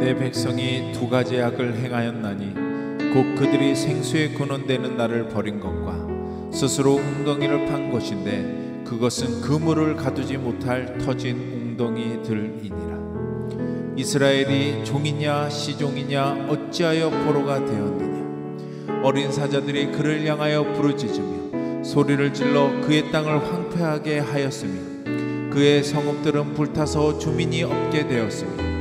내 백성이 두 가지 악을 행하였나니 곧 그들이 생수에 근원되는 나를 버린 것과 스스로 웅덩이를 판 것인데 그것은 그물을 가두지 못할 터진 웅덩이들이니라. 이스라엘이 종이냐 시종이냐 어찌하여 포로가 되었느냐. 어린 사자들이 그를 향하여 부르짖으며 소리를 질러 그의 땅을 황폐하게 하였으며 그의 성읍들은 불타서 주민이 없게 되었으며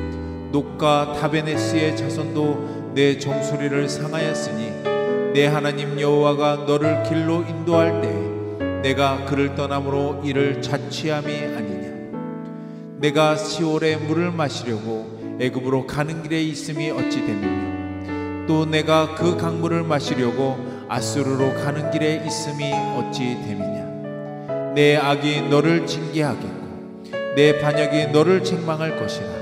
녹과 다베네스의 자손도 내 종소리를 상하였으니 내 하나님 여호와가 너를 길로 인도할 때에 내가 그를 떠남으로 이를 자취함이 아니냐. 내가 시올에 물을 마시려고 애굽으로 가는 길에 있음이 어찌 됨이며 또 내가 그 강물을 마시려고 아수르로 가는 길에 있음이 어찌 됨이냐. 내 악이 너를 징계하겠고 내 반역이 너를 책망할 것이라.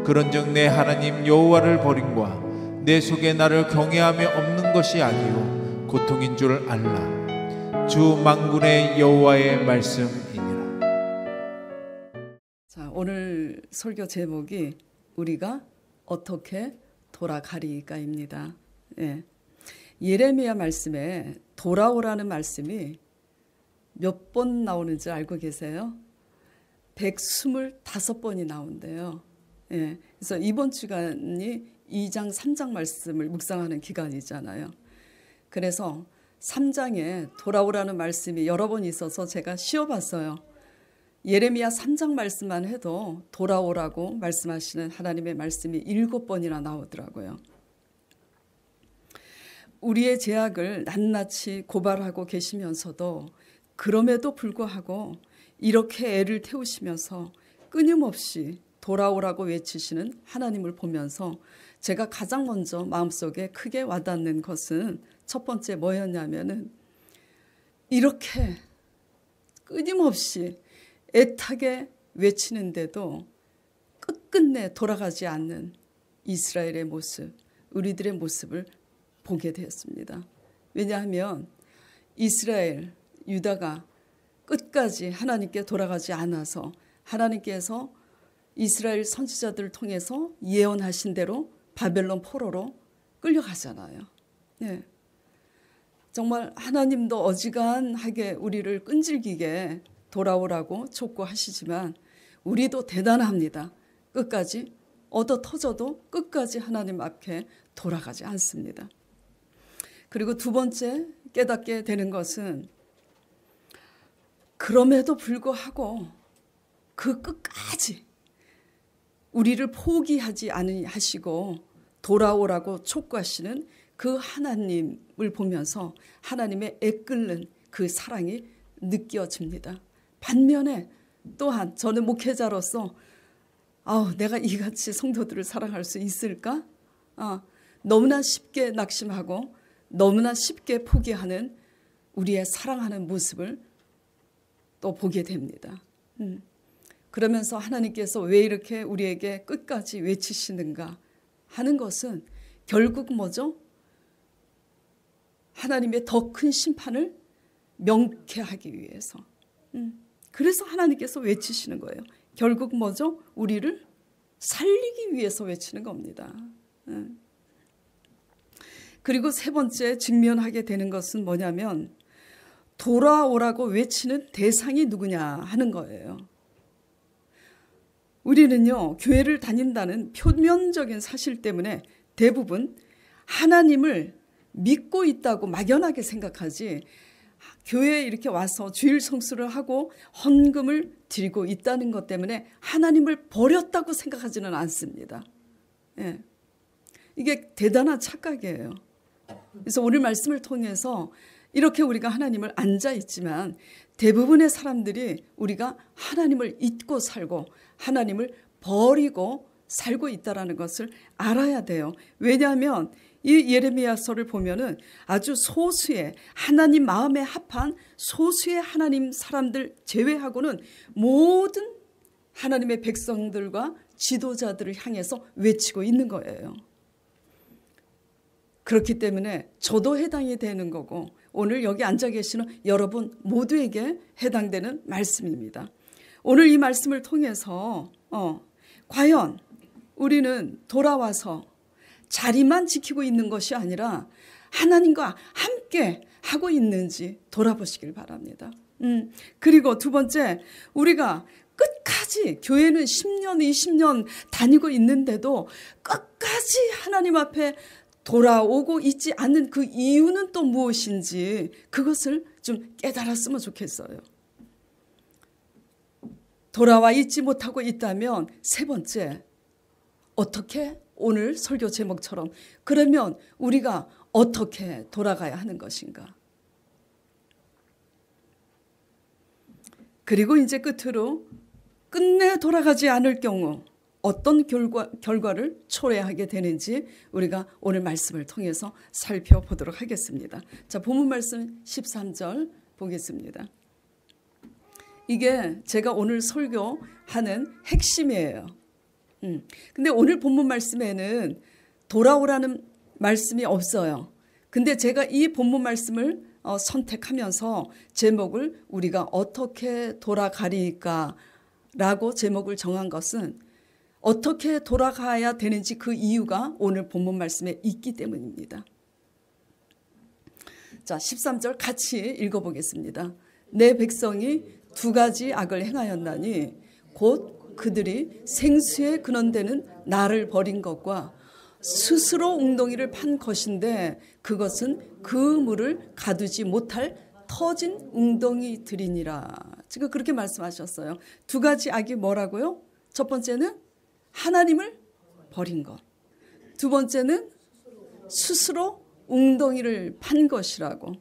그런즉 내 하나님 여호와를 버림과 내 속에 나를 경외함이 없는 것이 악이요 고통인 줄 알라. 주 만군의 여호와의 말씀이니라. 자, 오늘 설교 제목이 우리가 어떻게 돌아가리까입니다. 예. 예레미야 말씀에 돌아오라는 말씀이 몇 번 나오는지 알고 계세요? 125번이 나온대요. 예. 그래서 이번 주간이 2장 3장 말씀을 묵상하는 기간이잖아요. 그래서 3장에 돌아오라는 말씀이 여러 번 있어서 제가 쉬어봤어요. 예레미야 3장 말씀만 해도 돌아오라고 말씀하시는 하나님의 말씀이 7번이나 나오더라고요. 우리의 죄악을 낱낱이 고발하고 계시면서도 그럼에도 불구하고 이렇게 애를 태우시면서 끊임없이 돌아오라고 외치시는 하나님을 보면서 제가 가장 먼저 마음속에 크게 와닿는 것은 첫 번째 뭐였냐면은 이렇게 끊임없이 애타게 외치는데도 끝끝내 돌아가지 않는 이스라엘의 모습, 우리들의 모습을 보게 되었습니다. 왜냐하면 이스라엘, 유다가 끝까지 하나님께 돌아가지 않아서 하나님께서 이스라엘 선지자들을 통해서 예언하신 대로 바벨론 포로로 끌려가잖아요. 네. 정말 하나님도 어지간하게 우리를 끈질기게 돌아오라고 촉구하시지만 우리도 대단합니다. 끝까지 얻어 터져도 끝까지 하나님 앞에 돌아가지 않습니다. 그리고 두 번째 깨닫게 되는 것은 그럼에도 불구하고 그 끝까지 우리를 포기하지 않으시고 돌아오라고 촉구하시는 그 하나님을 보면서 하나님의 애끓는 그 사랑이 느껴집니다. 반면에 또한 저는 목회자로서 내가 이같이 성도들을 사랑할 수 있을까? 너무나 쉽게 낙심하고 너무나 쉽게 포기하는 우리의 사랑하는 모습을 또 보게 됩니다. 그러면서 하나님께서 왜 이렇게 우리에게 끝까지 외치시는가 하는 것은 결국 뭐죠? 하나님의 더 큰 심판을 명쾌하기 위해서. 그래서 하나님께서 외치시는 거예요. 결국 뭐죠? 우리를 살리기 위해서 외치는 겁니다. 그리고 세 번째 직면하게 되는 것은 뭐냐면 돌아오라고 외치는 대상이 누구냐 하는 거예요. 우리는요, 교회를 다닌다는 표면적인 사실 때문에 대부분 하나님을 믿고 있다고 막연하게 생각하지 교회에 이렇게 와서 주일 성수를 하고 헌금을 드리고 있다는 것 때문에 하나님을 버렸다고 생각하지는 않습니다. 예. 이게 대단한 착각이에요. 그래서 오늘 말씀을 통해서 이렇게 우리가 하나님을 앉아 있지만 대부분의 사람들이 우리가 하나님을 잊고 살고 하나님을 버리고 살고 있다는 것을 알아야 돼요. 왜냐하면 이 예레미야서를 보면은 아주 소수의 하나님 마음에 합한 소수의 하나님 사람들 제외하고는 모든 하나님의 백성들과 지도자들을 향해서 외치고 있는 거예요. 그렇기 때문에 저도 해당이 되는 거고 오늘 여기 앉아 계시는 여러분 모두에게 해당되는 말씀입니다. 오늘 이 말씀을 통해서 과연 우리는 돌아와서 자리만 지키고 있는 것이 아니라 하나님과 함께 하고 있는지 돌아보시길 바랍니다. 그리고 두 번째, 우리가 끝까지 교회는 10년, 20년 다니고 있는데도 끝까지 하나님 앞에 돌아오고 있지 않는 그 이유는 또 무엇인지 그것을 좀 깨달았으면 좋겠어요. 돌아와 있지 못하고 있다면 세 번째, 어떻게 오늘 설교 제목처럼 그러면 우리가 어떻게 돌아가야 하는 것인가? 그리고 이제 끝으로 끝내 돌아가지 않을 경우 어떤 결과를 초래하게 되는지 우리가 오늘 말씀을 통해서 살펴보도록 하겠습니다. 자, 본문 말씀 13절 보겠습니다. 이게 제가 오늘 설교하는 핵심이에요. 근데 오늘 본문 말씀에는 돌아오라는 말씀이 없어요. 근데 제가 이 본문 말씀을 선택하면서 제목을 우리가 어떻게 돌아가리까 라고 제목을 정한 것은 어떻게 돌아가야 되는지 그 이유가 오늘 본문 말씀에 있기 때문입니다. 자, 13절 같이 읽어보겠습니다. 내 백성이 두 가지 악을 행하였나니 곧 그들이 생수에 근원되는 나를 버린 것과 스스로 웅덩이를 판 것인데 그것은 그 물을 가두지 못할 터진 웅덩이들이니라. 지금 그렇게 말씀하셨어요. 두 가지 악이 뭐라고요? 첫 번째는 하나님을 버린 것. 두 번째는 스스로 웅덩이를 판 것이라고.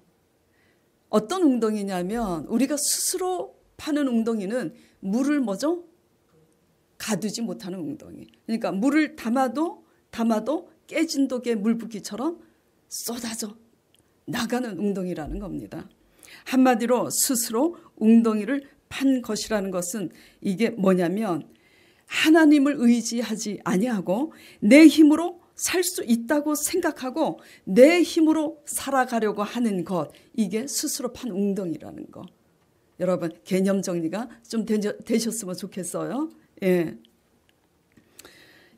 어떤 웅덩이냐면 우리가 스스로 파는 웅덩이는 물을 뭐죠? 가두지 못하는 웅덩이. 그러니까 물을 담아도 깨진 독에 물붓기처럼 쏟아져 나가는 웅덩이라는 겁니다. 한마디로 스스로 웅덩이를 판 것이라는 것은 이게 뭐냐면 하나님을 의지하지 아니하고 내 힘으로 살 수 있다고 생각하고 내 힘으로 살아가려고 하는 것, 이게 스스로 판 웅덩이라는 거. 여러분 개념 정리가 좀 되셨으면 좋겠어요. 예.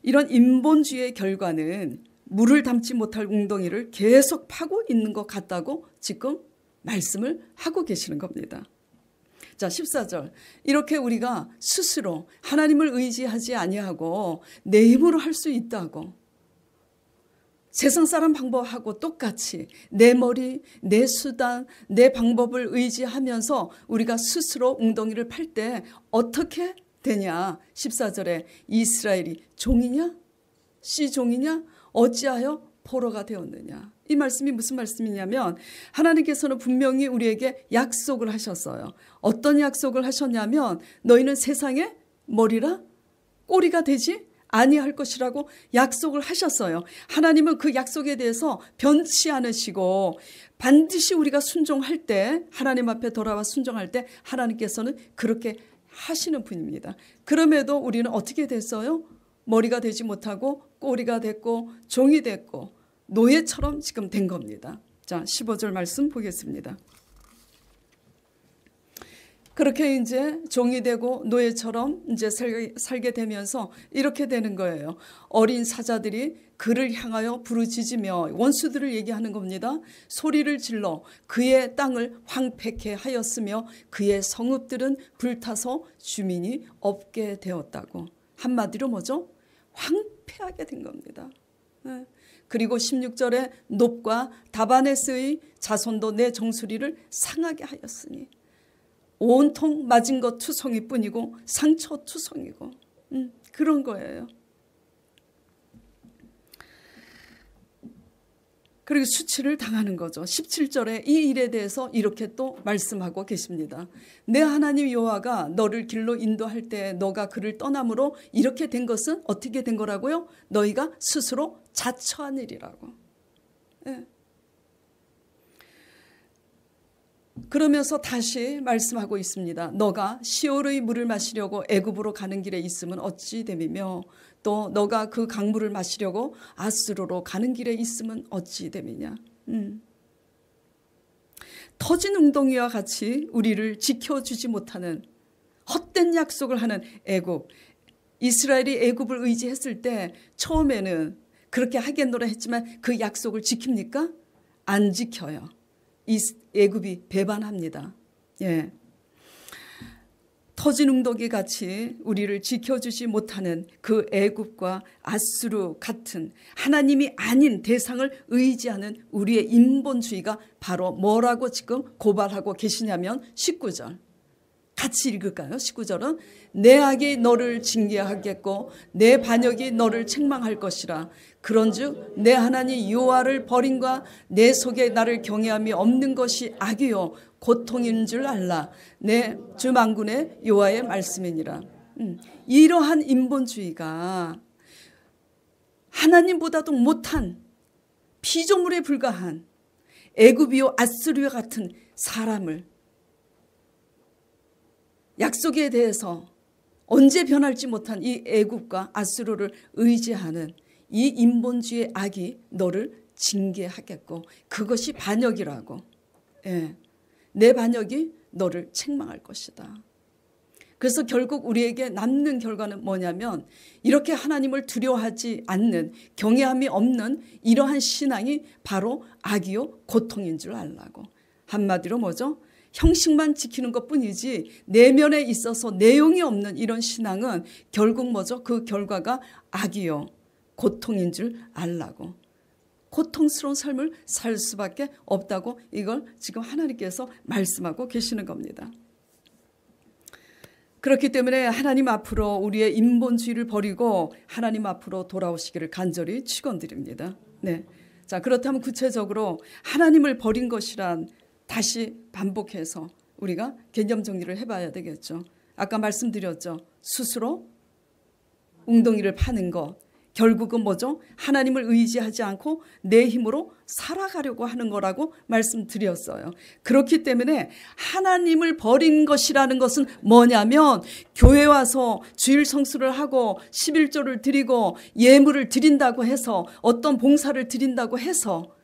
이런 인본주의의 결과는 물을 담지 못할 웅덩이를 계속 파고 있는 것 같다고 지금 말씀을 하고 계시는 겁니다. 자, 14절. 이렇게 우리가 스스로 하나님을 의지하지 아니하고 내 힘으로 할 수 있다고, 세상 사람 방법하고 똑같이 내 머리, 내 수단, 내 방법을 의지하면서 우리가 스스로 웅덩이를 팔 때 어떻게 되냐? 14절에 이스라엘이 종이냐? 씨종이냐? 어찌하여 포로가 되었느냐? 이 말씀이 무슨 말씀이냐면 하나님께서는 분명히 우리에게 약속을 하셨어요. 어떤 약속을 하셨냐면 너희는 세상의 머리라 꼬리가 되지 아니할 것이라고 약속을 하셨어요. 하나님은 그 약속에 대해서 변치 않으시고 반드시 우리가 순종할 때, 하나님 앞에 돌아와 순종할 때 하나님께서는 그렇게 하시는 분입니다. 그럼에도 우리는 어떻게 됐어요? 머리가 되지 못하고 꼬리가 됐고 종이 됐고 노예처럼 지금 된 겁니다. 자, 15절 말씀 보겠습니다. 그렇게 이제 종이 되고 노예처럼 이제 살게 되면서 이렇게 되는 거예요. 어린 사자들이 그를 향하여 부르짖으며, 원수들을 얘기하는 겁니다. 소리를 질러 그의 땅을 황폐케 하였으며 그의 성읍들은 불타서 주민이 없게 되었다고. 한마디로 뭐죠? 황폐하게 된 겁니다. 그리고 16절에 놉과 다바네스의 자손도 내 정수리를 상하게 하였으니 온통 맞은 것 투성이뿐이고 상처 투성이고 그런 거예요. 그리고 수치를 당하는 거죠. 17절에 이 일에 대해서 이렇게 또 말씀하고 계십니다. 내 하나님 여호와가 너를 길로 인도할 때 너가 그를 떠남으로 이렇게 된 것은 어떻게 된 거라고요? 너희가 스스로 자처한 일이라고. 네. 그러면서 다시 말씀하고 있습니다. 너가 시올의 물을 마시려고 애굽으로 가는 길에 있으면 어찌 됨이며 또 너가 그 강물을 마시려고 아스루로 가는 길에 있으면 어찌 됨이냐. 터진 웅덩이와 같이 우리를 지켜주지 못하는 헛된 약속을 하는 애굽, 이스라엘이 애굽을 의지했을 때 처음에는 그렇게 하겠노라 했지만 그 약속을 지킵니까? 안 지켜요. 애굽이 배반합니다. 예. 터진 웅덩이 같이 우리를 지켜주지 못하는 그 애굽과 아수르 같은 하나님이 아닌 대상을 의지하는 우리의 인본주의가 바로 뭐라고 지금 고발하고 계시냐면 19절 같이 읽을까요? 19절은 내 악이 너를 징계하겠고 내 반역이 너를 책망할 것이라. 그런즉 내 하나님 여호와를 버림과 내 속에 나를 경외함이 없는 것이 악이요 고통인 줄 알라. 내 주 만군의 여호와의 말씀이니라. 이러한 인본주의가 하나님보다도 못한 피조물에 불과한 애굽이요 아수르와 같은 사람을 약속에 대해서 언제 변할지 못한 이 애굽과 아수르를 의지하는 이 인본주의의 악이 너를 징계하겠고 그것이 반역이라고. 예. 내 반역이 너를 책망할 것이다. 그래서 결국 우리에게 남는 결과는 뭐냐면 이렇게 하나님을 두려워하지 않는 경외함이 없는 이러한 신앙이 바로 악이요 고통인 줄 알라고. 한마디로 뭐죠? 형식만 지키는 것뿐이지 내면에 있어서 내용이 없는 이런 신앙은 결국 뭐죠? 그 결과가 악이요 고통인 줄 알라고. 고통스러운 삶을 살 수밖에 없다고 이걸 지금 하나님께서 말씀하고 계시는 겁니다. 그렇기 때문에 하나님 앞으로 우리의 인본주의를 버리고 하나님 앞으로 돌아오시기를 간절히 축원드립니다. 네. 자, 그렇다면 구체적으로 하나님을 버린 것이란 다시 반복해서 우리가 개념 정리를 해봐야 되겠죠. 아까 말씀드렸죠. 스스로 웅덩이를 파는 것. 결국은 뭐죠? 하나님을 의지하지 않고 내 힘으로 살아가려고 하는 거라고 말씀드렸어요. 그렇기 때문에 하나님을 버린 것이라는 것은 뭐냐면 교회 와서 주일 성수를 하고 11조를 드리고 예물을 드린다고 해서 어떤 봉사를 드린다고 해서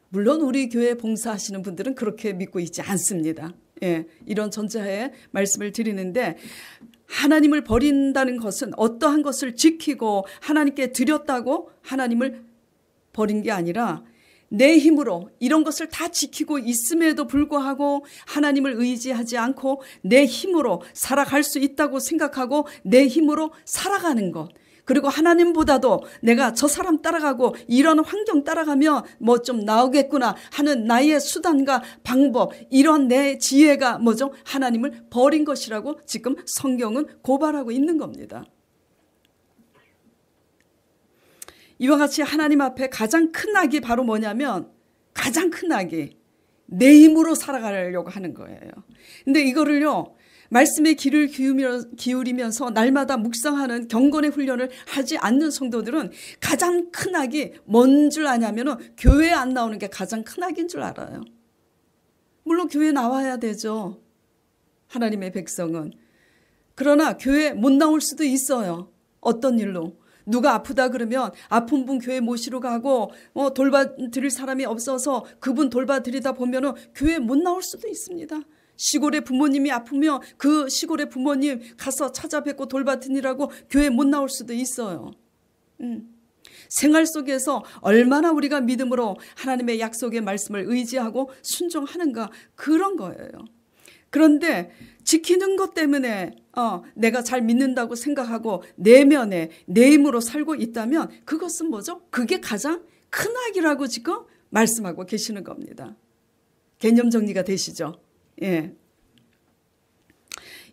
물론 우리 교회 봉사하시는 분들은 그렇게 믿고 있지 않습니다. 예, 이런 전제하에 말씀을 드리는데 하나님을 버린다는 것은 어떠한 것을 지키고 하나님께 드렸다고 하나님을 버린 게 아니라 내 힘으로 이런 것을 다 지키고 있음에도 불구하고 하나님을 의지하지 않고 내 힘으로 살아갈 수 있다고 생각하고 내 힘으로 살아가는 것. 그리고 하나님보다도 내가 저 사람 따라가고 이런 환경 따라가면 뭐 좀 나오겠구나 하는 나의 수단과 방법, 이런 내 지혜가 뭐죠? 하나님을 버린 것이라고 지금 성경은 고발하고 있는 겁니다. 이와 같이 하나님 앞에 가장 큰 악이 바로 뭐냐면 가장 큰 악이 내 힘으로 살아가려고 하는 거예요. 근데 이거를요. 말씀에 귀를 기울이면서 날마다 묵상하는 경건의 훈련을 하지 않는 성도들은 가장 큰 악이 뭔 줄 아냐면 교회에 안 나오는 게 가장 큰 악인 줄 알아요. 물론 교회에 나와야 되죠. 하나님의 백성은. 그러나 교회에 못 나올 수도 있어요. 어떤 일로? 누가 아프다 그러면 아픈 분 교회 모시러 가고 돌봐드릴 사람이 없어서 그분 돌봐드리다 보면 교회에 못 나올 수도 있습니다. 시골에 부모님이 아프면 그 시골에 부모님 가서 찾아뵙고 돌봐드리라고 교회 못 나올 수도 있어요. 생활 속에서 얼마나 우리가 믿음으로 하나님의 약속의 말씀을 의지하고 순종하는가 그런 거예요. 그런데 지키는 것 때문에 내가 잘 믿는다고 생각하고 내면에 내 힘으로 살고 있다면 그것은 뭐죠? 그게 가장 큰 악이라고 지금 말씀하고 계시는 겁니다. 개념 정리가 되시죠? 예.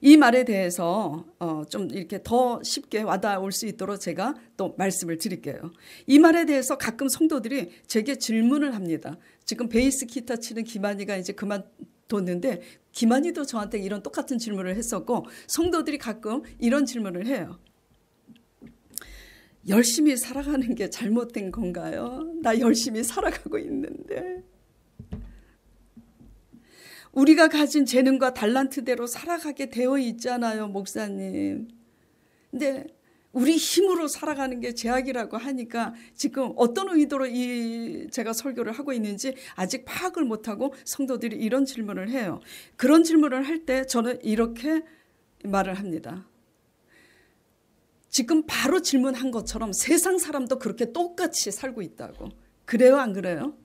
이 말에 대해서 좀 이렇게 더 쉽게 와닿을 수 있도록 제가 또 말씀을 드릴게요. 이 말에 대해서 가끔 성도들이 제게 질문을 합니다. 지금 베이스 기타 치는 김한이가 이제 그만뒀는데 김한이도 저한테 이런 똑같은 질문을 했었고 성도들이 가끔 이런 질문을 해요. 열심히 살아가는 게 잘못된 건가요? 나 열심히 살아가고 있는데. 우리가 가진 재능과 달란트대로 살아가게 되어 있잖아요, 목사님. 근데 우리 힘으로 살아가는 게 제약이라고 하니까 지금 어떤 의도로 제가 설교를 하고 있는지 아직 파악을 못하고 성도들이 이런 질문을 해요. 그런 질문을 할 때 저는 이렇게 말을 합니다. 지금 바로 질문한 것처럼 세상 사람도 그렇게 똑같이 살고 있다고. 그래요, 안 그래요?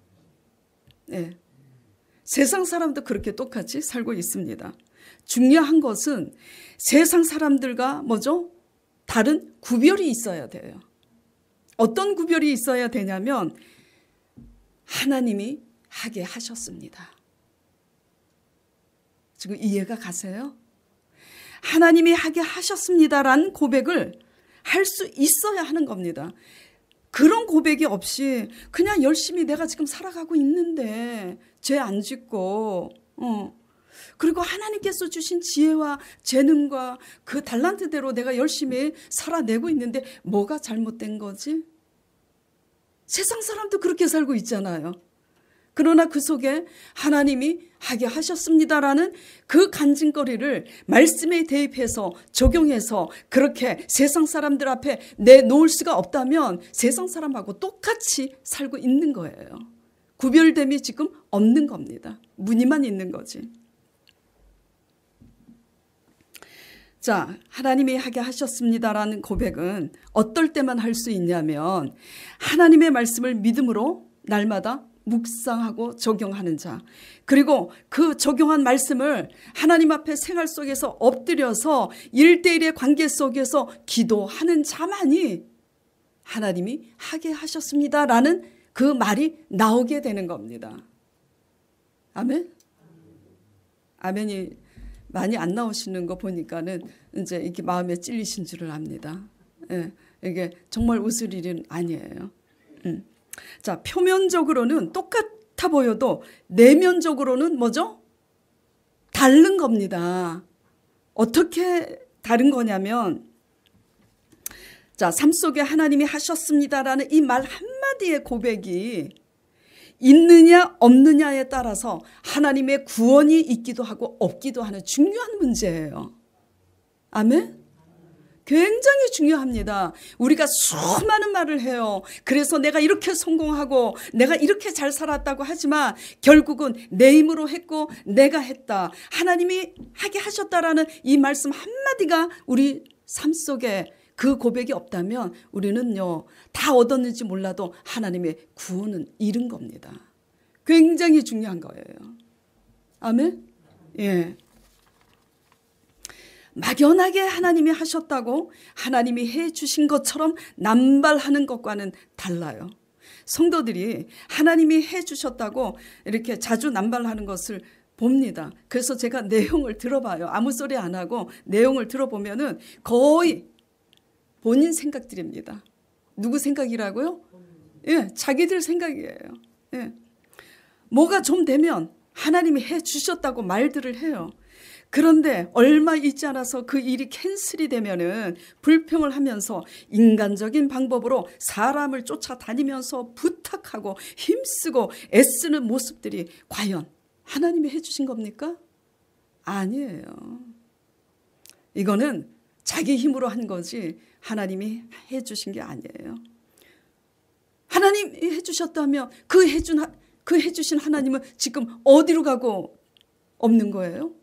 네. 세상 사람도 그렇게 똑같이 살고 있습니다. 중요한 것은 세상 사람들과 뭐죠? 다른 구별이 있어야 돼요. 어떤 구별이 있어야 되냐면 하나님이 하게 하셨습니다. 지금 이해가 가세요? 하나님이 하게 하셨습니다라는 고백을 할 수 있어야 하는 겁니다. 그런 고백이 없이 그냥 열심히 내가 지금 살아가고 있는데 죄 안 짓고 그리고 하나님께서 주신 지혜와 재능과 그 달란트대로 내가 열심히 살아내고 있는데 뭐가 잘못된 거지? 세상 사람도 그렇게 살고 있잖아요. 그러나 그 속에 하나님이 하게 하셨습니다라는 그 간증거리를 말씀에 대입해서 적용해서 그렇게 세상 사람들 앞에 내놓을 수가 없다면 세상 사람하고 똑같이 살고 있는 거예요. 구별됨이 지금 없는 겁니다. 무늬만 있는 거지. 자, 하나님이 하게 하셨습니다라는 고백은 어떨 때만 할 수 있냐면 하나님의 말씀을 믿음으로 날마다 묵상하고 적용하는 자, 그리고 그 적용한 말씀을 하나님 앞에 생활 속에서 엎드려서 1:1의 관계 속에서 기도하는 자만이 하나님이 하게 하셨습니다라는 그 말이 나오게 되는 겁니다. 아멘? 아멘이 많이 안 나오시는 거 보니까는 이제 이렇게 마음에 찔리신 줄을 압니다. 예, 이게 정말 웃을 일은 아니에요. 자, 표면적으로는 똑같아 보여도 내면적으로는 뭐죠? 다른 겁니다. 어떻게 다른 거냐면, 자, 삶 속에 하나님이 하셨습니다라는 이 말 한마디의 고백이 있느냐 없느냐에 따라서 하나님의 구원이 있기도 하고 없기도 하는 중요한 문제예요. 아멘? 굉장히 중요합니다. 우리가 수많은 말을 해요. 그래서 내가 이렇게 성공하고 내가 이렇게 잘 살았다고 하지만 결국은 내 힘으로 했고 내가 했다. 하나님이 하게 하셨다라는 이 말씀 한마디가 우리 삶 속에 그 고백이 없다면 우리는요, 다 얻었는지 몰라도 하나님의 구원은 잃은 겁니다. 굉장히 중요한 거예요. 아멘? 예. 막연하게 하나님이 하셨다고 하나님이 해 주신 것처럼 남발하는 것과는 달라요. 성도들이 하나님이 해 주셨다고 이렇게 자주 남발하는 것을 봅니다. 그래서 제가 내용을 들어봐요. 아무 소리 안 하고 내용을 들어보면은 거의 본인 생각들입니다. 누구 생각이라고요? 예, 자기들 생각이에요. 예. 뭐가 좀 되면 하나님이 해 주셨다고 말들을 해요. 그런데 얼마 있지 않아서 그 일이 캔슬이 되면은 불평을 하면서 인간적인 방법으로 사람을 쫓아다니면서 부탁하고 힘쓰고 애쓰는 모습들이 과연 하나님이 해주신 겁니까? 아니에요. 이거는 자기 힘으로 한 거지 하나님이 해주신 게 아니에요. 하나님이 해주셨다면 그 해주신 하나님은 지금 어디로 가고 없는 거예요?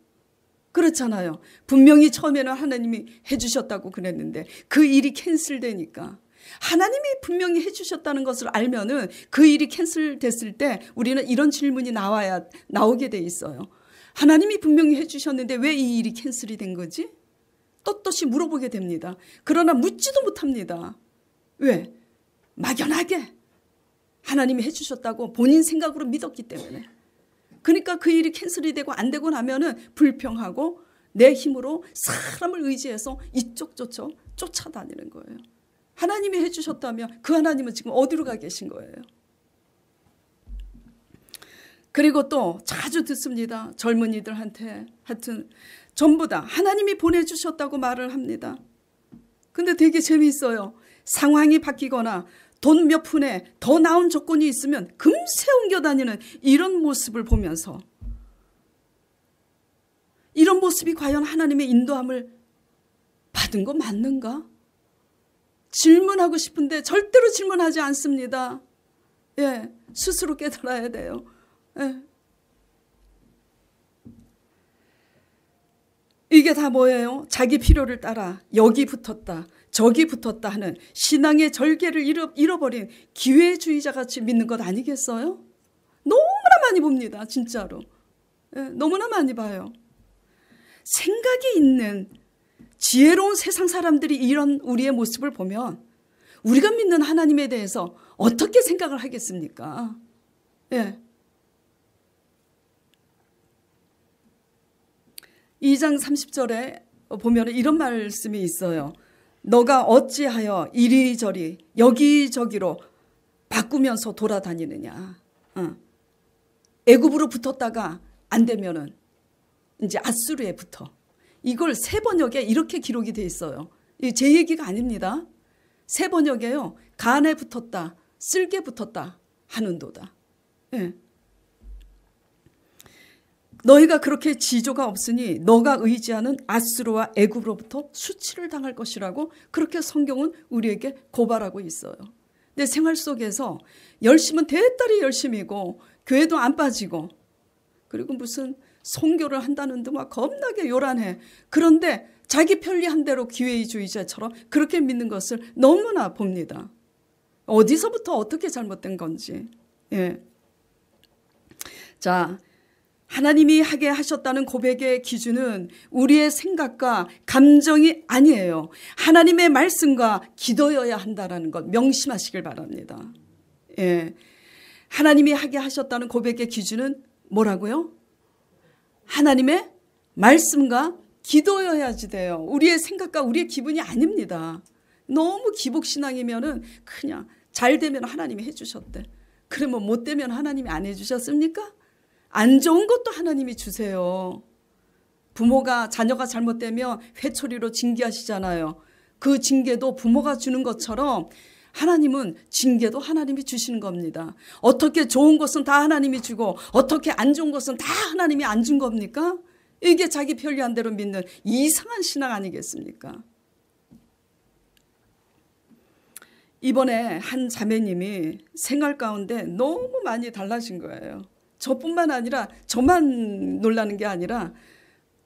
그렇잖아요. 분명히 처음에는 하나님이 해주셨다고 그랬는데 그 일이 캔슬되니까, 하나님이 분명히 해주셨다는 것을 알면은 그 일이 캔슬됐을 때 우리는 이런 질문이 나오게 돼 있어요. 하나님이 분명히 해주셨는데 왜 이 일이 캔슬이 된 거지? 떳떳이 물어보게 됩니다. 그러나 묻지도 못합니다. 왜? 막연하게 하나님이 해주셨다고 본인 생각으로 믿었기 때문에. 그러니까 그 일이 캔슬이 되고 안 되고 나면은 불평하고 내 힘으로 사람을 의지해서 이쪽 저쪽 쫓아다니는 거예요. 하나님이 해주셨다면 그 하나님은 지금 어디로 가 계신 거예요? 그리고 또 자주 듣습니다. 젊은이들한테 하여튼 전부 다 하나님이 보내주셨다고 말을 합니다. 근데 되게 재미있어요. 상황이 바뀌거나 돈 몇 푼에 더 나은 조건이 있으면 금세 옮겨다니는 이런 모습을 보면서 이런 모습이 과연 하나님의 인도함을 받은 거 맞는가? 질문하고 싶은데 절대로 질문하지 않습니다. 예, 스스로 깨달아야 돼요. 예. 이게 이게 다 뭐예요? 자기 필요를 따라 여기 붙었다 저기 붙었다 하는 신앙의 절개를 잃어버린 기회주의자 같이 믿는 것 아니겠어요? 너무나 많이 봅니다. 진짜로. 너무나 많이 봐요. 생각이 있는 지혜로운 세상 사람들이 이런 우리의 모습을 보면 우리가 믿는 하나님에 대해서 어떻게 생각을 하겠습니까? 예. 2장 30절에 보면 이런 말씀이 있어요. 너가 어찌하여 이리저리 여기저기로 바꾸면서 돌아다니느냐. 애굽으로 붙었다가 안 되면은 이제 아수르에 붙어. 이걸 새 번역에 이렇게 기록이 돼 있어요. 제 얘기가 아닙니다. 새 번역에요. 간에 붙었다, 쓸개 붙었다 하는도다. 예. 너희가 그렇게 지조가 없으니 너가 의지하는 아수르와 애굽으로부터 수치를 당할 것이라고 그렇게 성경은 우리에게 고발하고 있어요. 내 생활 속에서 열심은 대따리 열심이고 교회도 안 빠지고 그리고 무슨 선교를 한다는 등 막 겁나게 요란해. 그런데 자기 편리한 대로 기회주의자처럼 그렇게 믿는 것을 너무나 봅니다. 어디서부터 어떻게 잘못된 건지. 예. 자, 하나님이 하게 하셨다는 고백의 기준은 우리의 생각과 감정이 아니에요. 하나님의 말씀과 기도여야 한다는 것 명심하시길 바랍니다. 예. 하나님이 하게 하셨다는 고백의 기준은 뭐라고요? 하나님의 말씀과 기도여야지 돼요. 우리의 생각과 우리의 기분이 아닙니다. 너무 기복신앙이면은 그냥 잘 되면 하나님이 해주셨대. 그러면 못 되면 하나님이 안 해주셨습니까? 안 좋은 것도 하나님이 주세요. 부모가 자녀가 잘못되면 회초리로 징계하시잖아요. 그 징계도 부모가 주는 것처럼 하나님은 징계도 하나님이 주시는 겁니다. 어떻게 좋은 것은 다 하나님이 주고 어떻게 안 좋은 것은 다 하나님이 안 준 겁니까? 이게 자기 편리한 대로 믿는 이상한 신앙 아니겠습니까? 이번에 한 자매님이 생활 가운데 너무 많이 달라진 거예요. 저뿐만 아니라 저만 놀라는 게 아니라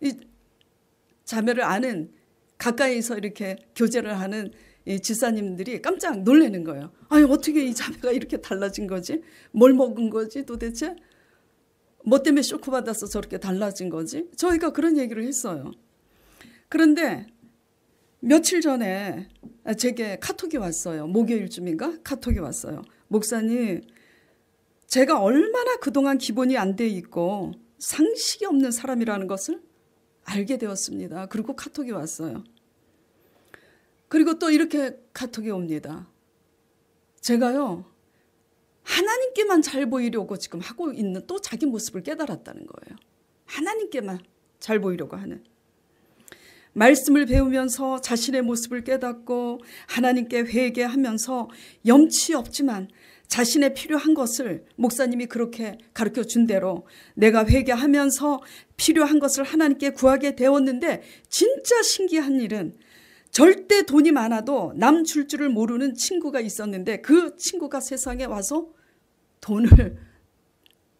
이 자매를 아는 가까이서 이렇게 교제를 하는 이 집사님들이 깜짝 놀라는 거예요. 아니 어떻게 이 자매가 이렇게 달라진 거지? 뭘 먹은 거지 도대체? 뭐 때문에 쇼크 받아서 저렇게 달라진 거지? 저희가 그런 얘기를 했어요. 그런데 며칠 전에 제게 카톡이 왔어요. 목요일쯤인가? 카톡이 왔어요. 목사님, 제가 얼마나 그동안 기본이 안 돼 있고 상식이 없는 사람이라는 것을 알게 되었습니다. 그리고 카톡이 왔어요. 그리고 또 이렇게 카톡이 옵니다. 제가요, 하나님께만 잘 보이려고 지금 하고 있는 또 자기 모습을 깨달았다는 거예요. 하나님께만 잘 보이려고 하는. 말씀을 배우면서 자신의 모습을 깨닫고 하나님께 회개하면서 염치 없지만 자신의 필요한 것을 목사님이 그렇게 가르쳐 준 대로 내가 회개하면서 필요한 것을 하나님께 구하게 되었는데 진짜 신기한 일은 절대 돈이 많아도 남 줄 줄을 모르는 친구가 있었는데 그 친구가 세상에 와서 돈을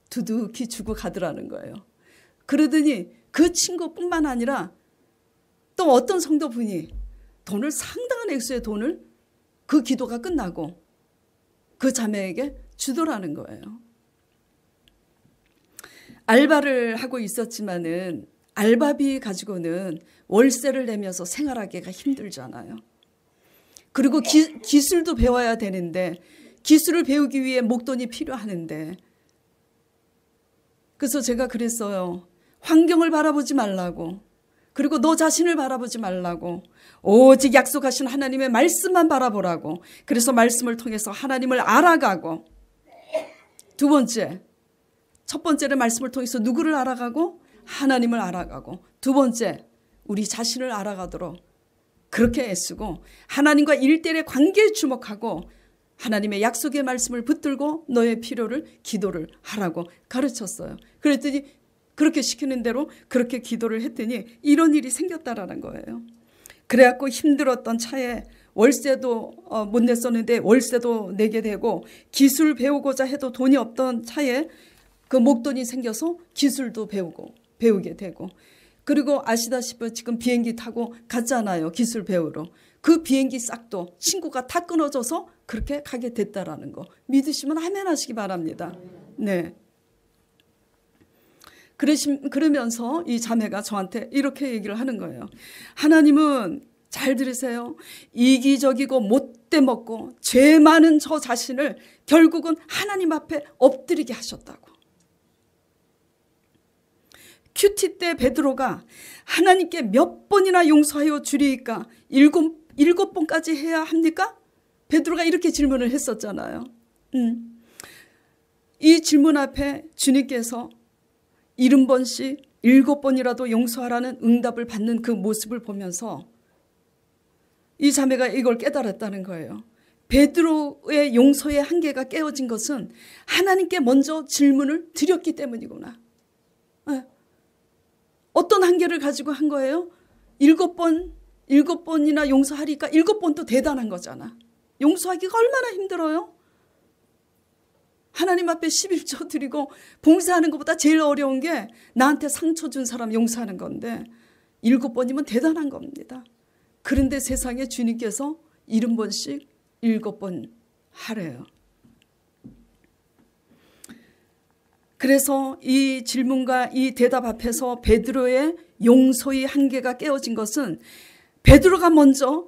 두둑히 주고 가더라는 거예요. 그러더니 그 친구뿐만 아니라 또 어떤 성도분이 돈을 상당한 액수의 돈을 그 기도가 끝나고 그 자매에게 주더라는 거예요. 알바를 하고 있었지만은 알바비 가지고는 월세를 내면서 생활하기가 힘들잖아요. 그리고 기술도 배워야 되는데 기술을 배우기 위해 목돈이 필요하는데 그래서 제가 그랬어요. 환경을 바라보지 말라고. 그리고 너 자신을 바라보지 말라고. 오직 약속하신 하나님의 말씀만 바라보라고. 그래서 말씀을 통해서 하나님을 알아가고 두 번째, 첫 번째는 말씀을 통해서 누구를 알아가고 하나님을 알아가고 두 번째 우리 자신을 알아가도록 그렇게 애쓰고 하나님과 1:1의 관계에 주목하고 하나님의 약속의 말씀을 붙들고 너의 필요를 기도를 하라고 가르쳤어요. 그랬더니 그렇게 시키는 대로 그렇게 기도를 했더니 이런 일이 생겼다라는 거예요. 그래갖고 힘들었던 차에 월세도 못 냈었는데 월세도 내게 되고 기술 배우고자 해도 돈이 없던 차에 그 목돈이 생겨서 기술도 배우게 되고 그리고 아시다시피 지금 비행기 타고 갔잖아요. 기술 배우러. 그 비행기 싹도 친구가 다 끊어져서 그렇게 가게 됐다라는 거 믿으시면 아멘 하시기 바랍니다. 네. 그러면서 이 자매가 저한테 이렇게 얘기를 하는 거예요. 하나님은 잘 들으세요. 이기적이고 못돼 먹고 죄 많은 저 자신을 결국은 하나님 앞에 엎드리게 하셨다고. 큐티 때 베드로가 하나님께 몇 번이나 용서하여 주리이까? 일곱 번까지 해야 합니까? 베드로가 이렇게 질문을 했었잖아요. 이 질문 앞에 주님께서 70번씩 7번이라도 용서하라는 응답을 받는 그 모습을 보면서 이 자매가 이걸 깨달았다는 거예요. 베드로의 용서의 한계가 깨어진 것은 하나님께 먼저 질문을 드렸기 때문이구나. 어떤 한계를 가지고 한 거예요? 7번이나 용서하니까 7번도 대단한 거잖아. 용서하기가 얼마나 힘들어요? 하나님 앞에 11조 드리고 봉사하는 것보다 제일 어려운 게 나한테 상처 준 사람 용서하는 건데 7번이면 대단한 겁니다. 그런데 세상에 주님께서 70번씩 7번 하래요. 그래서 이 질문과 이 대답 앞에서 베드로의 용서의 한계가 깨어진 것은 베드로가 먼저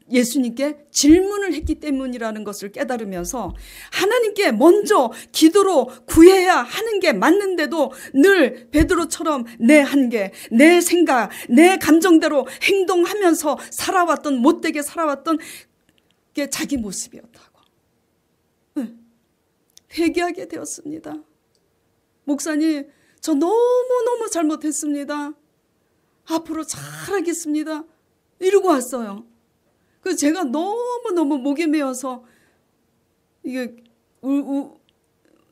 예수님께 질문을 했기 때문이라는 것을 깨달으면서 하나님께 먼저 기도로 구해야 하는 게 맞는데도 늘 베드로처럼 내 한계, 내 생각, 내 감정대로 행동하면서 살아왔던 못되게 살아왔던 게 자기 모습이었다고. 회개하게 되었습니다. 목사님, 저 너무너무 잘못했습니다. 앞으로 잘하겠습니다. 이러고 왔어요. 그래서 제가 너무너무 목이 메어서 이게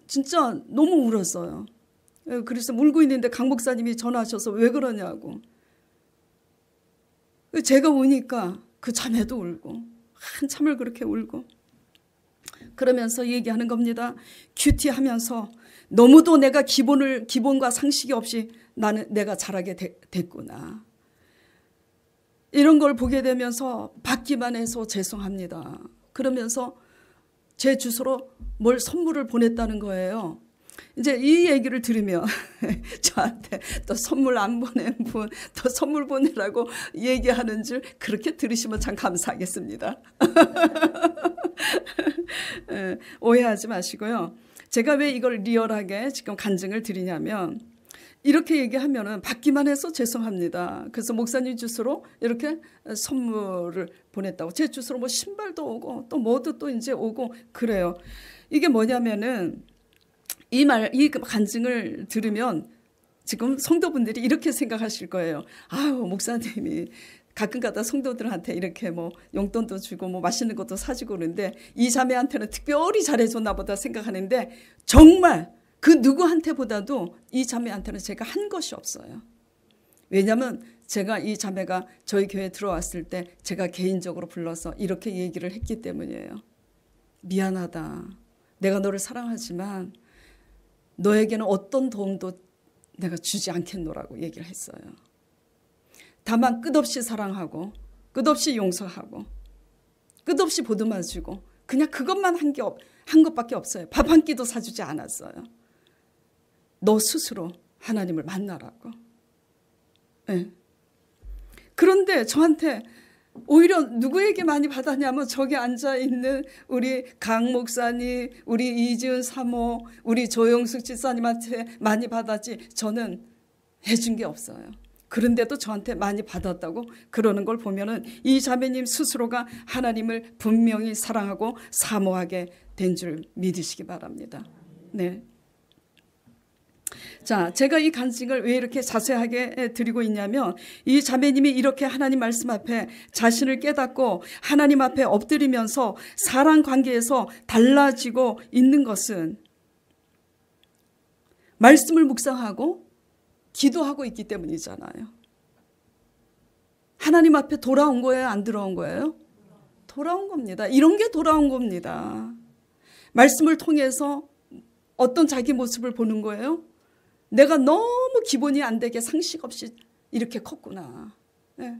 진짜 너무 울었어요. 그래서 울고 있는데 강 목사님이 전화하셔서 왜 그러냐고. 제가 우니까 그 자매도 울고 한참을 그렇게 울고 그러면서 얘기하는 겁니다. 큐티하면서 너무도 내가 기본과 상식이 없이 내가 잘하게 됐구나. 이런 걸 보게 되면서 받기만 해서 죄송합니다. 그러면서 제 주소로 뭘 선물을 보냈다는 거예요. 이제 이 얘기를 들으면 저한테 또 선물 안 보낸 분 또 선물 보내라고 얘기하는 줄 그렇게 들으시면 참 감사하겠습니다. 오해하지 마시고요. 제가 왜 이걸 리얼하게 지금 간증을 드리냐면 이렇게 얘기하면은 받기만 해서 죄송합니다. 그래서 목사님 주소로 이렇게 선물을 보냈다고. 제 주소로 뭐 신발도 오고 또 뭐도 또 이제 오고 그래요. 이게 뭐냐면은 이 간증을 들으면 지금 성도분들이 이렇게 생각하실 거예요. 아유, 목사님이 가끔가다 성도들한테 이렇게 뭐 용돈도 주고 뭐 맛있는 것도 사주고 그러는데 이 자매한테는 특별히 잘해줬나 보다 생각하는데 정말 그 누구한테보다도 이 자매한테는 제가 한 것이 없어요. 왜냐하면 제가 이 자매가 저희 교회에 들어왔을 때 제가 개인적으로 불러서 이렇게 얘기를 했기 때문이에요. 미안하다. 내가 너를 사랑하지만 너에게는 어떤 도움도 내가 주지 않겠노라고 얘기를 했어요. 다만 끝없이 사랑하고 끝없이 용서하고 끝없이 보듬어주고 그냥 그것만 한 것밖에 없어요. 밥 한 끼도 사주지 않았어요. 너 스스로 하나님을 만나라고. 네. 그런데 저한테 오히려 누구에게 많이 받았냐면 저기 앉아있는 우리 강 목사님, 우리 이지은 사모, 우리 조영숙 집사님한테 많이 받았지 저는 해준 게 없어요. 그런데도 저한테 많이 받았다고 그러는 걸 보면은 이 자매님 스스로가 하나님을 분명히 사랑하고 사모하게 된 줄 믿으시기 바랍니다. 네. 자, 제가 이 간증을 왜 이렇게 자세하게 드리고 있냐면 이 자매님이 이렇게 하나님 말씀 앞에 자신을 깨닫고 하나님 앞에 엎드리면서 사랑 관계에서 달라지고 있는 것은 말씀을 묵상하고 기도하고 있기 때문이잖아요. 하나님 앞에 돌아온 거예요? 안 돌아온 거예요? 돌아온 겁니다. 이런 게 돌아온 겁니다. 말씀을 통해서 어떤 자기 모습을 보는 거예요? 내가 너무 기본이 안 되게 상식 없이 이렇게 컸구나. 네.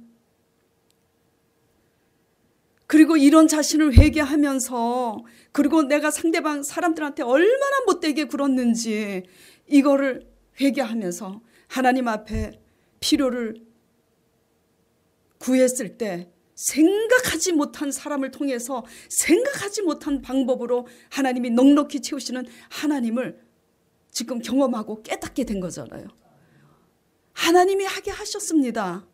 그리고 이런 자신을 회개하면서, 그리고 내가 상대방 사람들한테 얼마나 못되게 굴었는지 이거를 회개하면서 하나님 앞에 필요를 구했을 때 생각하지 못한 사람을 통해서 생각하지 못한 방법으로 하나님이 넉넉히 채우시는 하나님을 지금 경험하고 깨닫게 된 거잖아요. 하나님이 하게 하셨습니다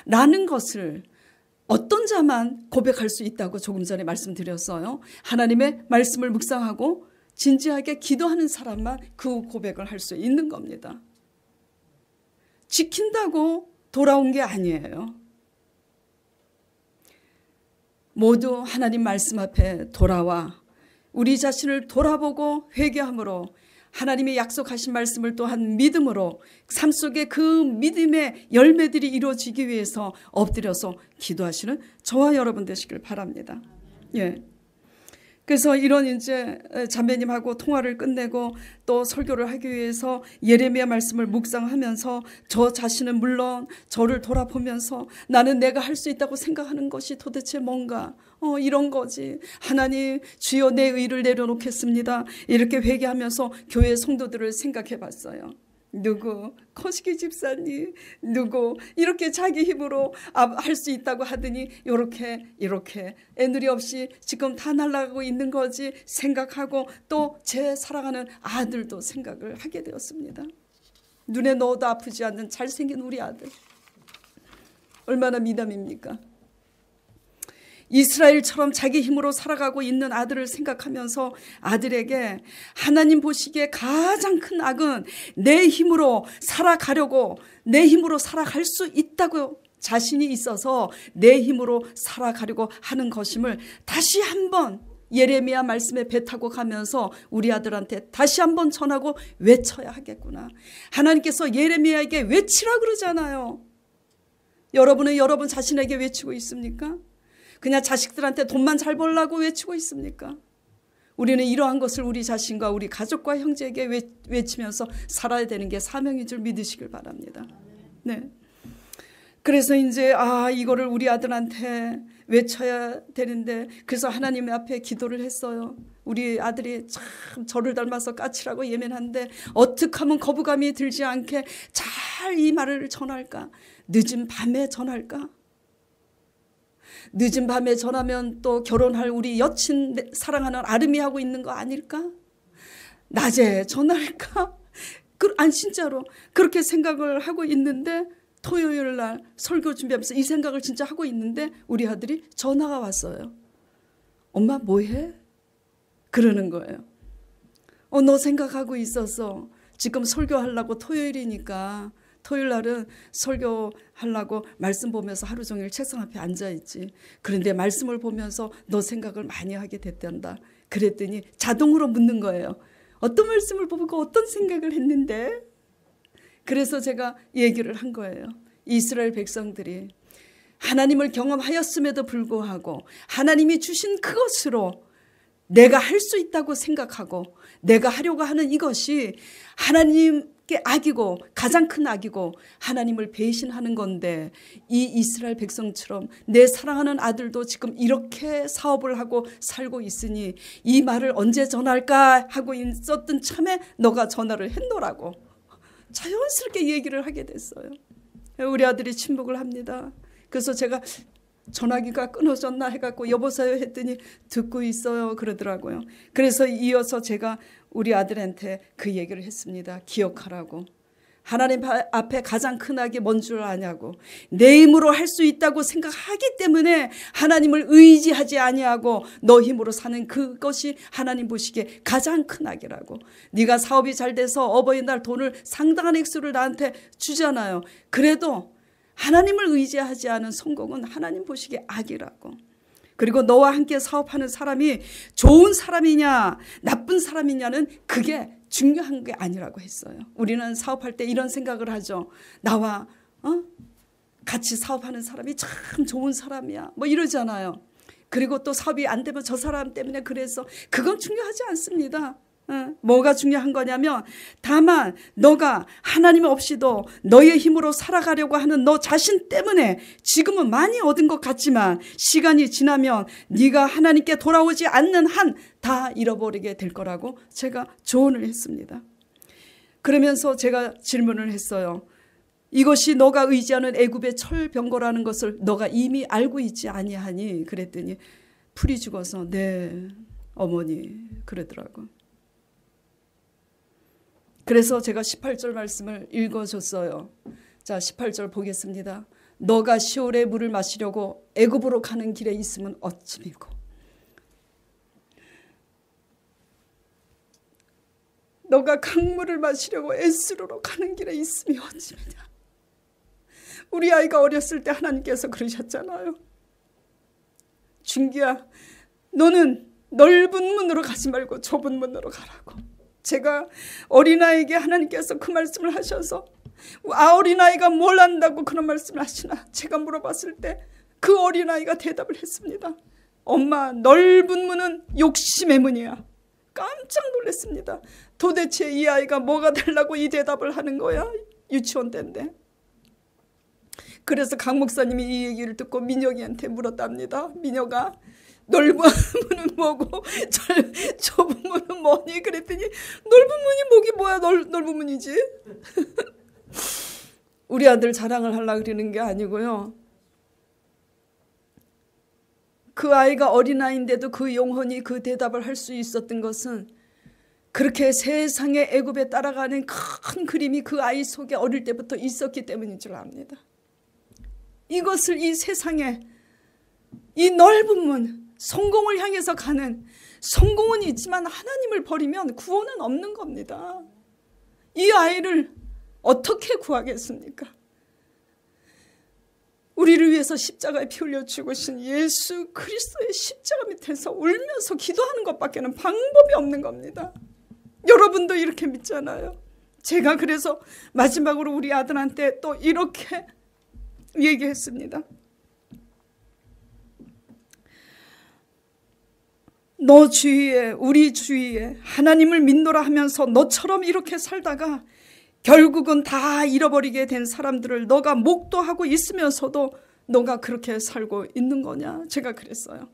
라는 것을 어떤 자만 고백할 수 있다고 조금 전에 말씀드렸어요. 하나님의 말씀을 묵상하고 진지하게 기도하는 사람만 그 고백을 할 수 있는 겁니다. 지킨다고 돌아온 게 아니에요. 모두 하나님 말씀 앞에 돌아와 우리 자신을 돌아보고 회개함으로 하나님의 약속하신 말씀을 또한 믿음으로 삶 속에 그 믿음의 열매들이 이루어지기 위해서 엎드려서 기도하시는 저와 여러분 되시길 바랍니다. 예. 그래서 이런 이제 자매님하고 통화를 끝내고 또 설교를 하기 위해서 예레미야 말씀을 묵상하면서 저 자신은 물론 저를 돌아보면서 나는 내가 할 수 있다고 생각하는 것이 도대체 뭔가 이런 거지. 하나님 주여 내 의를 내려놓겠습니다. 이렇게 회개하면서 교회 성도들을 생각해 봤어요. 누구 커시기 집사님 누구 이렇게 자기 힘으로 할 수 있다고 하더니 이렇게 애누리 없이 지금 다 날아가고 있는 거지 생각하고 또 제 사랑하는 아들도 생각을 하게 되었습니다. 눈에 넣어도 아프지 않는 잘생긴 우리 아들 얼마나 미담입니까? 이스라엘처럼 자기 힘으로 살아가고 있는 아들을 생각하면서 아들에게 하나님 보시기에 가장 큰 악은 내 힘으로 살아가려고 내 힘으로 살아갈 수 있다고 자신이 있어서 내 힘으로 살아가려고 하는 것임을 다시 한번 예레미야 말씀에 배 타고 가면서 우리 아들한테 다시 한번 전하고 외쳐야 하겠구나. 하나님께서 예레미야에게 외치라 그러잖아요. 여러분은 여러분 자신에게 외치고 있습니까? 그냥 자식들한테 돈만 잘 벌라고 외치고 있습니까? 우리는 이러한 것을 우리 자신과 우리 가족과 형제에게 외치면서 살아야 되는 게 사명인 줄 믿으시길 바랍니다. 네. 그래서 이제 이거를 우리 아들한테 외쳐야 되는데 그래서 하나님 앞에 기도를 했어요. 우리 아들이 참 저를 닮아서 까칠하고 예민한데 어떻게 하면 거부감이 들지 않게 잘 이 말을 전할까? 늦은 밤에 전할까? 늦은 밤에 전하면 또 결혼할 우리 여친 사랑하는 아름이하고 있는 거 아닐까? 낮에 전할까? 아니 진짜로 그렇게 생각을 하고 있는데 토요일 날 설교 준비하면서 이 생각을 진짜 하고 있는데 우리 아들이 전화가 왔어요. 엄마 뭐해? 그러는 거예요. 너 생각하고 있었어. 지금 설교하려고 토요일이니까 토요일 날은 설교하려고 말씀 보면서 하루 종일 책상 앞에 앉아있지. 그런데 말씀을 보면서 너 생각을 많이 하게 됐단다. 그랬더니 자동으로 묻는 거예요. 어떤 말씀을 보고 어떤 생각을 했는데? 그래서 제가 얘기를 한 거예요. 이스라엘 백성들이 하나님을 경험하였음에도 불구하고 하나님이 주신 그것으로 내가 할 수 있다고 생각하고 내가 하려고 하는 이것이 하나님께 악이고 가장 큰 악이고 하나님을 배신하는 건데 이 이스라엘 백성처럼 내 사랑하는 아들도 지금 이렇게 사업을 하고 살고 있으니 이 말을 언제 전할까 하고 있었던 참에 너가 전화를 했노라고 자연스럽게 얘기를 하게 됐어요. 우리 아들이 침묵을 합니다. 그래서 제가 전화기가 끊어졌나 해갖고 여보세요 했더니 듣고 있어요 그러더라고요. 그래서 이어서 제가 우리 아들한테 그 얘기를 했습니다. 기억하라고. 하나님 앞에 가장 큰 악이 뭔 줄 아냐고. 내 힘으로 할 수 있다고 생각하기 때문에 하나님을 의지하지 아니하고 너 힘으로 사는 그것이 하나님 보시기에 가장 큰 악이라고. 네가 사업이 잘 돼서 어버이날 돈을 상당한 액수를 나한테 주잖아요. 그래도 하나님을 의지하지 않은 성공은 하나님 보시기에 악이라고. 그리고 너와 함께 사업하는 사람이 좋은 사람이냐 나쁜 사람이냐는 그게 중요한 게 아니라고 했어요. 우리는 사업할 때 이런 생각을 하죠. 나와 같이 사업하는 사람이 참 좋은 사람이야 뭐 이러잖아요. 그리고 또 사업이 안 되면 저 사람 때문에 그래서 그건 중요하지 않습니다. 뭐가 중요한 거냐면 다만 너가 하나님 없이도 너의 힘으로 살아가려고 하는 너 자신 때문에 지금은 많이 얻은 것 같지만 시간이 지나면 네가 하나님께 돌아오지 않는 한 다 잃어버리게 될 거라고 제가 조언을 했습니다. 그러면서 제가 질문을 했어요. 이것이 너가 의지하는 애굽의 철병거라는 것을 너가 이미 알고 있지 아니하니? 그랬더니 풀이 죽어서 네 어머니 그러더라고. 그래서 제가 18절 말씀을 읽어줬어요. 자, 18절 보겠습니다. 너가 시올의 물을 마시려고 애굽으로 가는 길에 있으면 어찌미고 너가 강물을 마시려고 에스로로 가는 길에 있으면 어찌미냐. 우리 아이가 어렸을 때 하나님께서 그러셨잖아요. 준기야, 너는 넓은 문으로 가지 말고 좁은 문으로 가라고. 제가 어린아이에게 하나님께서 그 말씀을 하셔서 어린아이가 뭘 안다고 그런 말씀을 하시나 제가 물어봤을 때 그 어린아이가 대답을 했습니다. 엄마, 넓은 문은 욕심의 문이야. 깜짝 놀랐습니다. 도대체 이 아이가 뭐가 되려고 이 대답을 하는 거야? 유치원 때인데. 그래서 강 목사님이 이 얘기를 듣고 민혁이한테 물었답니다. 민혁아, 넓은 문은 뭐고 좁은 문은 뭐니? 그랬더니 넓은 문이 뭐기 뭐야. 넓은 문이지. 우리 아들 자랑을 하려고 그러는 게 아니고요. 그 아이가 어린아이인데도 그 영혼이 그 대답을 할 수 있었던 것은 그렇게 세상의 애굽에 따라가는 큰 그림이 그 아이 속에 어릴 때부터 있었기 때문인 줄 압니다. 이것을 이 세상에 이 넓은 문, 성공을 향해서 가는, 성공은 있지만 하나님을 버리면 구원은 없는 겁니다. 이 아이를 어떻게 구하겠습니까? 우리를 위해서 십자가에 피 흘려 죽으신 예수 그리스도의 십자가 밑에서 울면서 기도하는 것밖에는 방법이 없는 겁니다. 여러분도 이렇게 믿잖아요. 제가 그래서 마지막으로 우리 아들한테 또 이렇게 얘기했습니다. 너 주위에, 우리 주위에 하나님을 믿노라 하면서 너처럼 이렇게 살다가 결국은 다 잃어버리게 된 사람들을 너가 목도하고 있으면서도 너가 그렇게 살고 있는 거냐? 제가 그랬어요.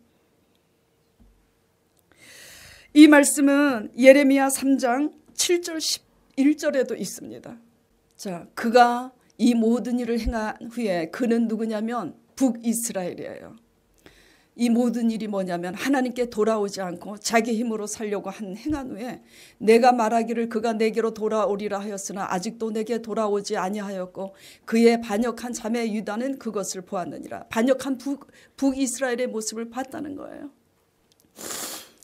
이 말씀은 예레미야 3장 7절 11절에도 있습니다. 자, 그가 이 모든 일을 행한 후에 그는 누구냐면 북이스라엘이에요. 이 모든 일이 뭐냐면 하나님께 돌아오지 않고 자기 힘으로 살려고 행한 후에 내가 말하기를 그가 내게로 돌아오리라 하였으나 아직도 내게 돌아오지 아니하였고 그의 반역한 자매 유다는 그것을 보았느니라. 반역한 북이스라엘의 모습을 봤다는 거예요.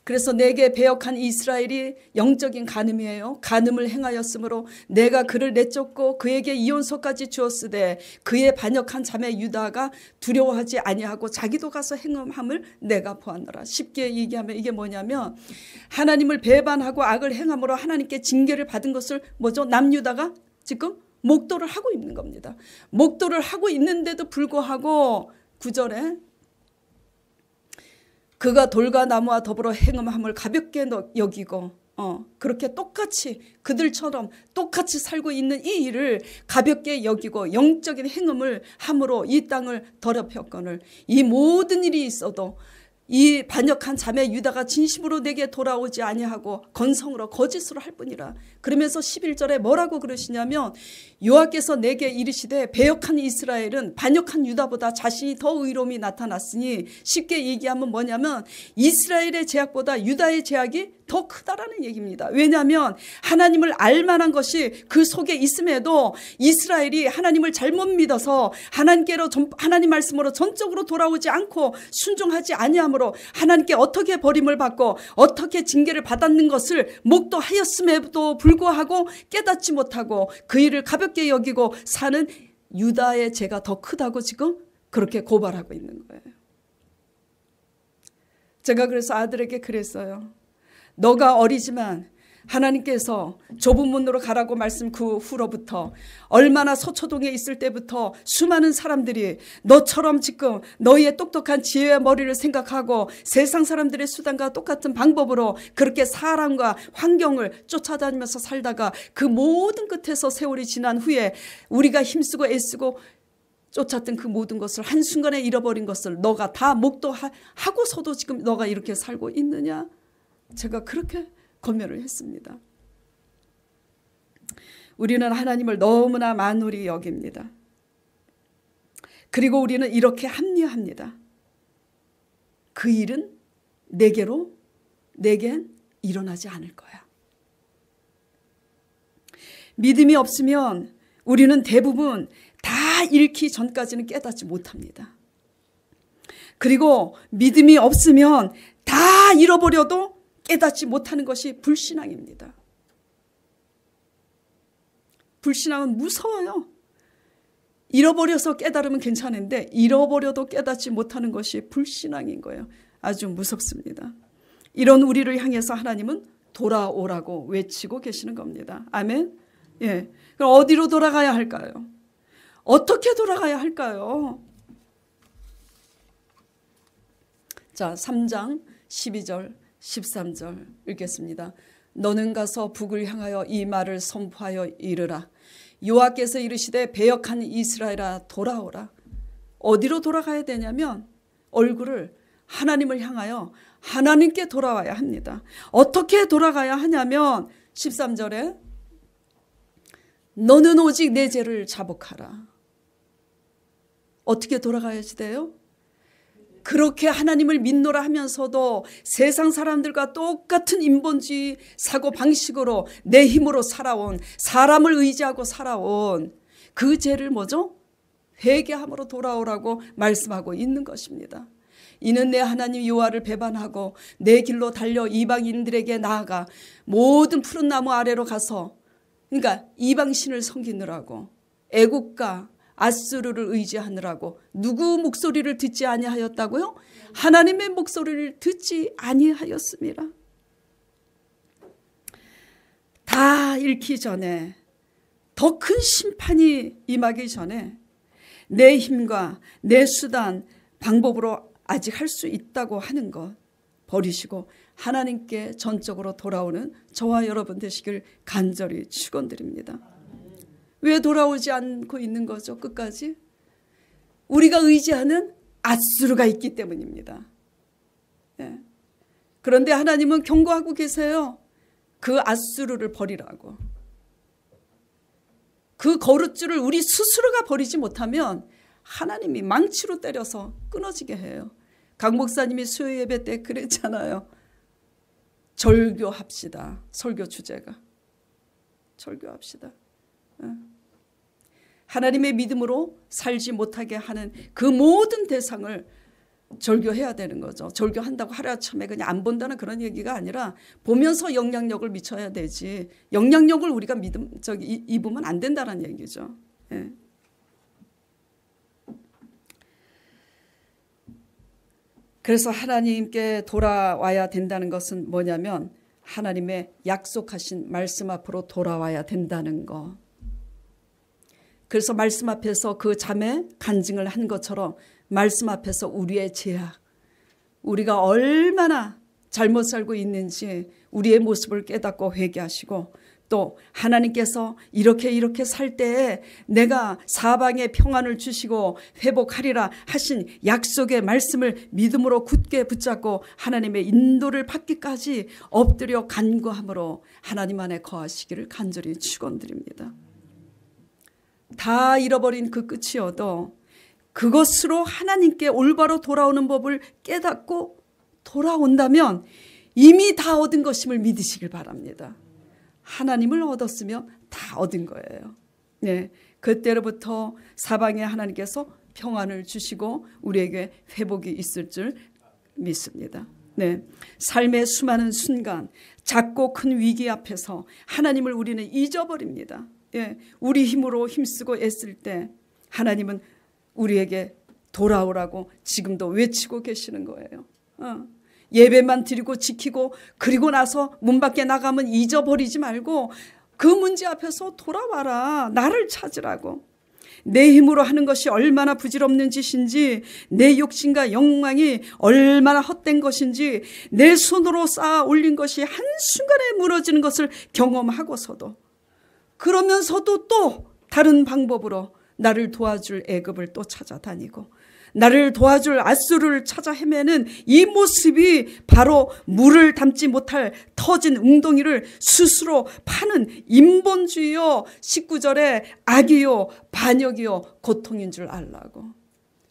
그래서 내게 배역한 이스라엘이 영적인 간음이에요. 간음을 행하였으므로 내가 그를 내쫓고 그에게 이혼서까지 주었으되 그의 반역한 자매 유다가 두려워하지 아니하고 자기도 가서 행함을 내가 보았노라. 쉽게 얘기하면 이게 뭐냐면 하나님을 배반하고 악을 행함으로 하나님께 징계를 받은 것을 뭐죠? 남유다가 지금 목도를 하고 있는 겁니다. 목도를 하고 있는데도 불구하고 9절에 그가 돌과 나무와 더불어 행음함을 가볍게 여기고 그렇게 똑같이 그들처럼 똑같이 살고 있는 이 일을 가볍게 여기고 영적인 행음을 함으로 이 땅을 더럽혔거늘 이 모든 일이 있어도 이 반역한 자매 유다가 진심으로 내게 돌아오지 아니하고 건성으로 거짓으로 할 뿐이라. 그러면서 11절에 뭐라고 그러시냐면 여호와께서 내게 이르시되 배역한 이스라엘은 반역한 유다보다 자신이 더 의로움이 나타났으니 쉽게 얘기하면 뭐냐면 이스라엘의 죄악보다 유다의 죄악이 더 크다라는 얘기입니다. 왜냐하면 하나님을 알만한 것이 그 속에 있음에도 이스라엘이 하나님을 잘못 믿어서 하나님께로 하나님 말씀으로 전적으로 돌아오지 않고 순종하지 아니함으로 하나님께 어떻게 버림을 받고 어떻게 징계를 받았는 것을 목도하였음에도 불구하고 깨닫지 못하고 그 일을 가볍게 여기고 사는 유다의 죄가 더 크다고 지금 그렇게 고발하고 있는 거예요. 제가 그래서 아들에게 그랬어요. 너가 어리지만 하나님께서 좁은 문으로 가라고 말씀 그 후로부터 얼마나 서초동에 있을 때부터 수많은 사람들이 너처럼 지금 너희의 똑똑한 지혜와 머리를 생각하고 세상 사람들의 수단과 똑같은 방법으로 그렇게 사람과 환경을 쫓아다니면서 살다가 그 모든 끝에서 세월이 지난 후에 우리가 힘쓰고 애쓰고 쫓았던 그 모든 것을 한순간에 잃어버린 것을 너가 다 목도하고서도 지금 너가 이렇게 살고 있느냐? 제가 그렇게 권면을 했습니다. 우리는 하나님을 너무나 만홀히 여깁니다. 그리고 우리는 이렇게 합리화합니다. 그 일은 내겐 일어나지 않을 거야. 믿음이 없으면 우리는 대부분 다 잃기 전까지는 깨닫지 못합니다. 그리고 믿음이 없으면 다 잃어버려도 깨닫지 못하는 것이 불신앙입니다. 불신앙은 무서워요. 잃어버려서 깨달으면 괜찮은데 잃어버려도 깨닫지 못하는 것이 불신앙인 거예요. 아주 무섭습니다. 이런 우리를 향해서 하나님은 돌아오라고 외치고 계시는 겁니다. 아멘. 예. 그럼 어디로 돌아가야 할까요? 어떻게 돌아가야 할까요? 자, 3장 12절 13절 읽겠습니다. 너는 가서 북을 향하여 이 말을 선포하여 이르라. 여호와께서 이르시되 배역한 이스라엘아 돌아오라. 어디로 돌아가야 되냐면 얼굴을 하나님을 향하여 하나님께 돌아와야 합니다. 어떻게 돌아가야 하냐면 13절에 너는 오직 내 죄를 자복하라. 어떻게 돌아가야지 돼요? 그렇게 하나님을 믿노라 하면서도 세상 사람들과 똑같은 인본주의 사고방식으로 내 힘으로 살아온, 사람을 의지하고 살아온 그 죄를 뭐죠? 회개함으로 돌아오라고 말씀하고 있는 것입니다. 이는 내 하나님 여호와를 배반하고 내 길로 달려 이방인들에게 나아가 모든 푸른 나무 아래로 가서, 그러니까 이방신을 섬기느라고 애국가 아수르를 의지하느라고 누구 목소리를 듣지 아니하였다고요? 하나님의 목소리를 듣지 아니하였습니다. 다 잃기 전에, 더 큰 심판이 임하기 전에 내 힘과 내 수단, 방법으로 아직 할 수 있다고 하는 것 버리시고 하나님께 전적으로 돌아오는 저와 여러분 되시길 간절히 축원드립니다. 왜 돌아오지 않고 있는 거죠? 끝까지 우리가 의지하는 아수르가 있기 때문입니다. 네. 그런데 하나님은 경고하고 계세요. 그 아수르를 버리라고. 그 거룻줄을 우리 스스로가 버리지 못하면 하나님이 망치로 때려서 끊어지게 해요. 강 목사님이 수요 예배 때 그랬잖아요. 절교합시다. 설교 주제가 절교합시다. 하나님의 믿음으로 살지 못하게 하는 그 모든 대상을 절교해야 되는 거죠. 절교한다고 하루아침에 그냥 안 본다는 그런 얘기가 아니라 보면서 영향력을 미쳐야 되지, 영향력을 우리가 입으면 안 된다는 얘기죠. 예. 그래서 하나님께 돌아와야 된다는 것은 뭐냐면 하나님의 약속하신 말씀 앞으로 돌아와야 된다는 거. 그래서 말씀 앞에서 그 잠에 간증을 한 것처럼 말씀 앞에서 우리의 죄악, 우리가 얼마나 잘못 살고 있는지 우리의 모습을 깨닫고 회개하시고, 또 하나님께서 이렇게 살 때에 내가 사방에 평안을 주시고 회복하리라 하신 약속의 말씀을 믿음으로 굳게 붙잡고 하나님의 인도를 받기까지 엎드려 간구함으로 하나님 안에 거하시기를 간절히 축원드립니다. 다 잃어버린 그 끝이어도 그것으로 하나님께 올바로 돌아오는 법을 깨닫고 돌아온다면 이미 다 얻은 것임을 믿으시길 바랍니다. 하나님을 얻었으면 다 얻은 거예요. 네, 그때로부터 사방에 하나님께서 평안을 주시고 우리에게 회복이 있을 줄 믿습니다. 네, 삶의 수많은 순간, 작고 큰 위기 앞에서 하나님을 우리는 잊어버립니다. 예, 우리 힘으로 힘쓰고 애쓸 때 하나님은 우리에게 돌아오라고 지금도 외치고 계시는 거예요. 예배만 드리고 지키고 그리고 나서 문 밖에 나가면 잊어버리지 말고 그 문제 앞에서 돌아와라. 나를 찾으라고. 내 힘으로 하는 것이 얼마나 부질없는 짓인지, 내 욕심과 욕망이 얼마나 헛된 것인지, 내 손으로 쌓아 올린 것이 한순간에 무너지는 것을 경험하고서도, 그러면서도 또 다른 방법으로 나를 도와줄 애굽을 또 찾아다니고 나를 도와줄 앗수르를 찾아 헤매는 이 모습이 바로 물을 담지 못할 터진 웅덩이를 스스로 파는 인본주의요, 19절에 악이요 반역이요 고통인 줄 알라고.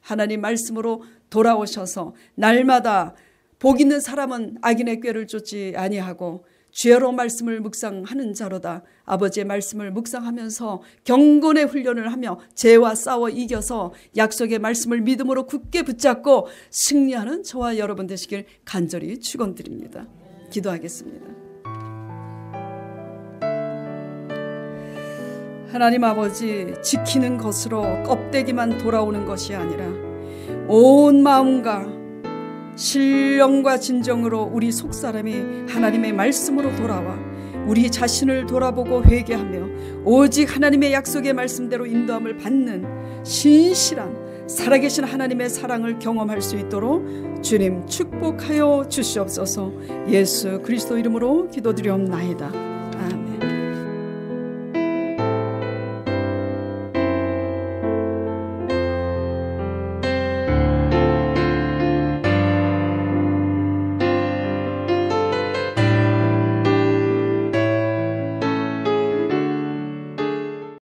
하나님 말씀으로 돌아오셔서 날마다 복 있는 사람은 악인의 꾀를 쫓지 아니하고 죄로 말씀을 묵상하는 자로다. 아버지의 말씀을 묵상하면서 경건의 훈련을 하며 죄와 싸워 이겨서 약속의 말씀을 믿음으로 굳게 붙잡고 승리하는 저와 여러분 되시길 간절히 축원드립니다. 기도하겠습니다. 하나님 아버지, 지키는 것으로 껍데기만 돌아오는 것이 아니라 온 마음과 신령과 진정으로 우리 속사람이 하나님의 말씀으로 돌아와 우리 자신을 돌아보고 회개하며 오직 하나님의 약속의 말씀대로 인도함을 받는 신실한 살아계신 하나님의 사랑을 경험할 수 있도록 주님 축복하여 주시옵소서. 예수 그리스도 이름으로 기도드리옵나이다.